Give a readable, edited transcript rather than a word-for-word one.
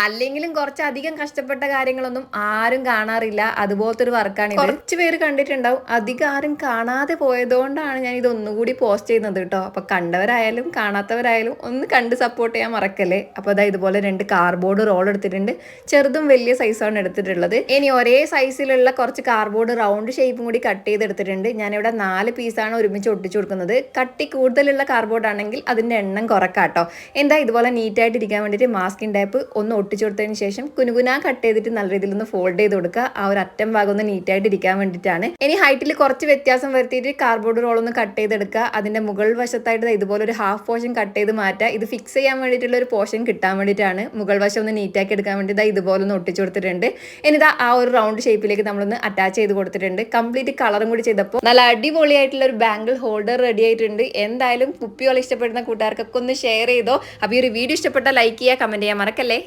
അല്ലെങ്കിലും കുറച്ചധികം കഷ്ടപ്പെട്ട കാര്യങ്ങളൊന്നും ആരും കാണാറില്ല. അതുപോലത്തെ ഒരു വർക്കാണ്. കുറച്ച് പേര് കണ്ടിട്ടുണ്ടാവും, അധികം ആരും കാണാതെ പോയതുകൊണ്ടാണ് ഞാൻ ഇത് ഒന്നുകൂടി പോസ്റ്റ് ചെയ്യുന്നത് കേട്ടോ. അപ്പൊ കണ്ടവരായാലും കാണാത്തവരായാലും ഒന്ന് കണ്ട് സപ്പോർട്ട് ചെയ്യാൻ മറക്കല്ലേ. അപ്പോൾ അതാ ഇതുപോലെ 2 കാർഡ്ബോർഡ് റോൾ എടുത്തിട്ടുണ്ട്. ചെറുതും വലിയ സൈസാണ് എടുത്തിട്ടുള്ളത്. ഇനി ഒരേ സൈസിലുള്ള കുറച്ച് കാർഡ്ബോർഡ് റൗണ്ട് ഷേപ്പും കൂടി കട്ട് ചെയ്തെടുത്തിട്ടുണ്ട്. ഞാനിവിടെ 4 പീസാണ് ഒരുമിച്ച് ഒട്ടിച്ചു കൊടുക്കുന്നത്. കട്ടി കൂടുതലുള്ള കാർഡ്ബോർഡ് ആണെങ്കിൽ അതിന്റെ എണ്ണം കുറക്കാട്ടോ. എന്താ ഇതുപോലെ നീറ്റായിട്ട് ഇരിക്കാൻ വേണ്ടിയിട്ട് മാസ്കിൻ ടേപ്പ് ഒന്ന് ഒട്ടിച്ചു കൊടുത്തതിന് ശേഷം കുനുകുനാ കട്ട് ചെയ്തിട്ട് നല്ല രീതിയിൽ ഒന്ന് ഫോൾഡ് ചെയ്ത് കൊടുക്കുക. ആ ഒരു അറ്റം ഭാഗം ഒന്ന് നീറ്റായിട്ട് ഇരിക്കാൻ വേണ്ടിയിട്ടാണ്. ഇനി ഹൈറ്റിൽ കുറച്ച് വ്യത്യാസം വരുത്തിയിട്ട് കാർഡ്ബോർഡ് റോൾ ഒന്ന് കട്ട് ചെയ്തെടുക്കുക. അതിന്റെ മുകൾ വശത്തായിട്ട് ഇതുപോലെ ഒരു ഹാഫ് പോർഷൻ കട്ട് ചെയ്ത് മാറ്റുക. ഇത് ഫിക്സ് ചെയ്യാൻ വേണ്ടിയിട്ടുള്ള ഒരു പോർഷൻ കിട്ടാൻ വേണ്ടിയിട്ടാണ്. മുകൾ വശം ഒന്ന് നീറ്റാക്കി എടുക്കാൻ വേണ്ടി ഇതുപോലെ ഒന്ന് ഒട്ടിച്ചു കൊടുത്തിട്ടുണ്ട്. ഇനിതാ ആ ഒരു റൗണ്ട് ഷേപ്പിലേക്ക് നമ്മളൊന്ന് അറ്റാച്ച് ചെയ്ത് കൊടുത്തിട്ടുണ്ട്. കംപ്ലീറ്റ് കളറും കൂടി ചെയ്തപ്പോൾ നല്ല അടിപൊളിയായിട്ടുള്ള ഒരു ബാംഗിൾ ഹോൾഡർ റെഡി ആയിട്ടുണ്ട്. എന്തായാലും കുപ്പിയോളം ഇഷ്ടപ്പെടുന്ന കൂട്ടുകാർക്കൊക്കെ ഒന്ന് ഷെയർ ചെയ്തോ. അപ്പോൾ ഈ ഒരു വീഡിയോ ഇഷ്ടപ്പെട്ടാൽ ലൈക്ക് ചെയ്യുക, കമന്റ് ചെയ്യാൻ മറക്കല്ലേ.